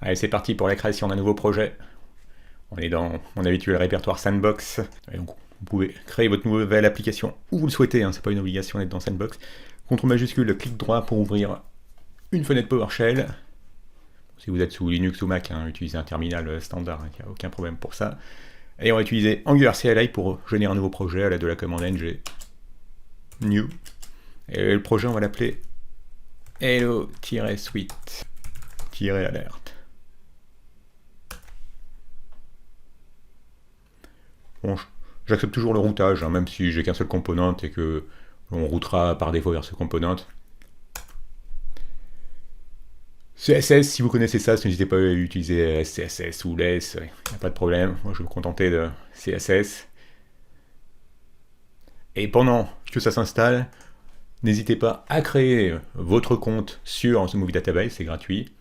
Allez, c'est parti pour la création d'un nouveau projet. On est dans mon habituel répertoire Sandbox. Et donc, vous pouvez créer votre nouvelle application où vous le souhaitez, hein, c'est pas une obligation d'être dans Sandbox. CTRL majuscule, clic droit pour ouvrir une fenêtre PowerShell. Si vous êtes sous Linux ou Mac, hein, utilisez un terminal standard, il n'y a aucun problème pour ça. Et on va utiliser Angular CLI pour générer un nouveau projet à l'aide de la commande ng new. Et le projet, on va l'appeler hello-suite-alert. Bon, j'accepte toujours le routage, hein, même si j'ai qu'un seul component et que on routera par défaut vers ce component. CSS, si vous connaissez ça, n'hésitez pas à utiliser CSS ou LESS, il n'y a pas de problème. Moi, je vais me contenter de CSS. Et pendant que ça s'installe, n'hésitez pas à créer votre compte sur The Movie Database, c'est gratuit.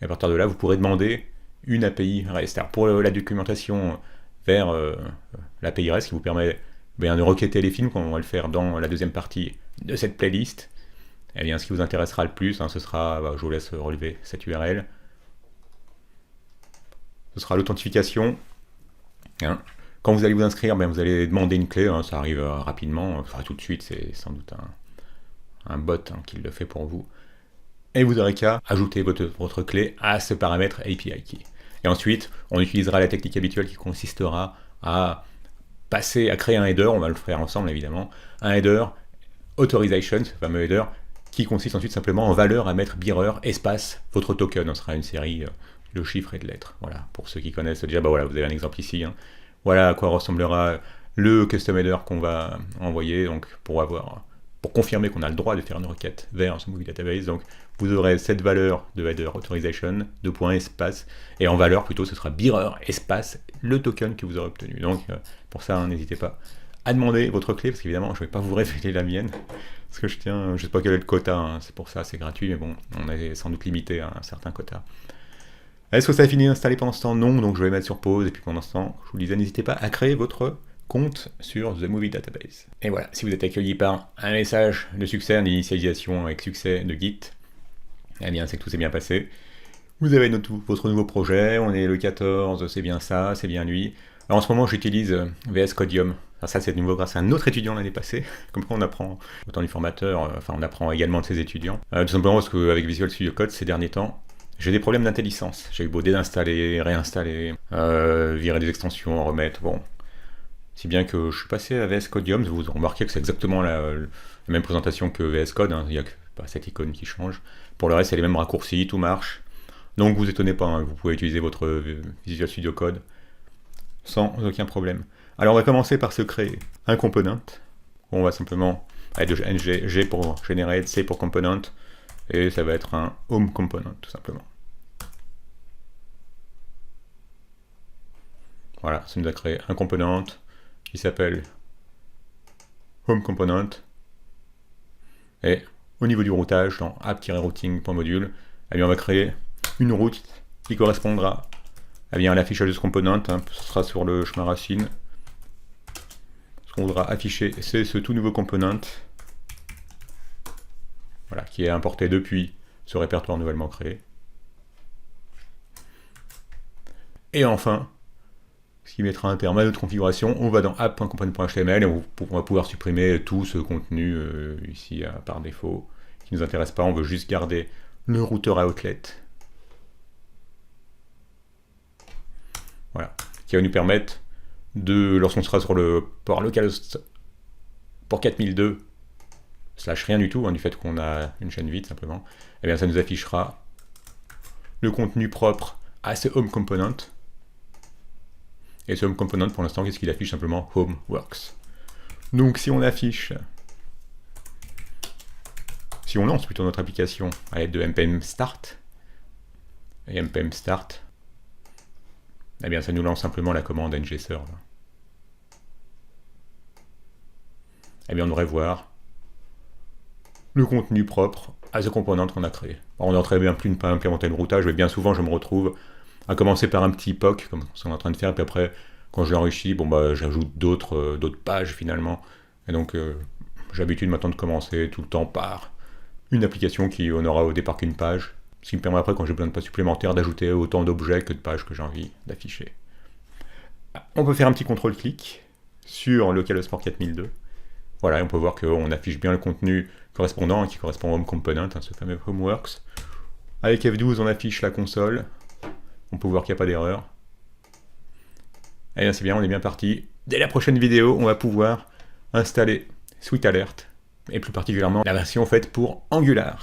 Et à partir de là, vous pourrez demander une API REST. Alors pour la documentation vers l'API REST qui vous permet de requêter les films, comme on va le faire dans la deuxième partie de cette playlist, eh bien, ce qui vous intéressera le plus, hein, ce sera, je vous laisse relever cette URL, ce sera l'authentification. Hein. Quand vous allez vous inscrire, vous allez demander une clé, hein, ça arrive rapidement, enfin tout de suite, c'est sans doute un bot qui le fait pour vous. Et vous aurez qu'à ajouter votre clé à ce paramètre API key. Et ensuite, on utilisera la technique habituelle qui consistera à créer un header, on va le faire ensemble évidemment, un header authorization, ce fameux header, qui consiste ensuite simplement en valeur à mettre bearer espace votre token. Ce sera une série de chiffres et de lettres. Voilà, pour ceux qui connaissent déjà, voilà, vous avez un exemple ici. Hein. Voilà à quoi ressemblera le custom header qu'on va envoyer, donc pour confirmer qu'on a le droit de faire une requête vers ce Movie Database. Donc vous aurez cette valeur de header authorization, espace, et en valeur plutôt ce sera bearer espace le token que vous aurez obtenu. Donc pour ça, n'hésitez pas à demander votre clé, parce qu'évidemment je ne vais pas vous révéler la mienne, parce que je ne sais pas quel est le quota, hein, c'est pour ça, c'est gratuit, mais bon, on est sans doute limité à un certain quota. Est-ce que ça a fini d'installer pendant ce temps? Non, donc je vais mettre sur pause, et puis pendant ce temps, je vous disais, n'hésitez pas à créer votre compte sur The Movie Database. Et voilà, si vous êtes accueilli par un message de succès, d'initialisation avec succès de Git, eh bien c'est que tout s'est bien passé. Vous avez votre nouveau projet, on est le 14, c'est bien ça, c'est bien lui. Alors en ce moment j'utilise VS Codium. Alors ça c'est nouveau grâce à un autre étudiant l'année passée. Comme quoi on apprend autant du formateur, on apprend également de ses étudiants. Tout simplement parce qu'avec Visual Studio Code ces derniers temps, j'ai des problèmes d'intelligence. J'ai eu beau désinstaller, réinstaller, virer des extensions, remettre, bon. Si bien que je suis passé à VS Codium, vous remarquez que c'est exactement la même présentation que VS Code, hein. Il n'y a que cette icône qui change. Pour le reste c'est les mêmes raccourcis, tout marche. Donc vous étonnez pas, hein, vous pouvez utiliser votre Visual Studio Code sans aucun problème. Alors on va commencer par se créer un component. On va simplement aller de ng, g pour generate, c pour component, et ça va être un home component tout simplement. Voilà, ça nous a créé un component qui s'appelle home component, et au niveau du routage, dans app-routing.module, on va créer une route qui correspondra à l'affichage de ce component, hein, ce sera sur le chemin racine. Ce qu'on voudra afficher, c'est ce tout nouveau component, voilà, qui est importé depuis ce répertoire nouvellement créé. Et enfin, ce qui mettra un terme à notre configuration, on va dans app.component.html et on va pouvoir supprimer tout ce contenu ici par défaut, qui ne nous intéresse pas, on veut juste garder le routeur outlet. Voilà, qui va nous permettre de, lorsqu'on sera sur le port localhost pour 4002, slash rien du tout, hein, du fait qu'on a une chaîne vide simplement, et bien ça nous affichera le contenu propre à ce home component. Et ce home component, pour l'instant, qu'est-ce qu'il affiche? Simplement home works. Donc si on lance plutôt notre application à l'aide de npm start, et npm start, eh bien ça nous lance simplement la commande ngserve. Eh bien on devrait voir le contenu propre à ce component qu'on a créé. Alors, on n'aurait très bien pu ne pas implémenter le routage, mais bien souvent je me retrouve à commencer par un petit POC, comme on est en train de faire, et puis après, quand je l'enrichis, j'ajoute d'autres pages finalement. Et donc j'ai l'habitude maintenant de commencer tout le temps par une application qui n'aura au départ qu'une page. Ce qui me permet après, quand j'ai besoin de pages supplémentaires, d'ajouter autant d'objets que de pages que j'ai envie d'afficher. On peut faire un petit contrôle-clic sur Localhost 4002. Voilà, et on peut voir qu'on affiche bien le contenu correspondant, qui correspond au Home Component, ce fameux Homeworks. Avec F12, on affiche la console. On peut voir qu'il n'y a pas d'erreur. Et bien c'est bien, on est bien parti. Dès la prochaine vidéo, on va pouvoir installer SweetAlert, et plus particulièrement la version faite pour Angular.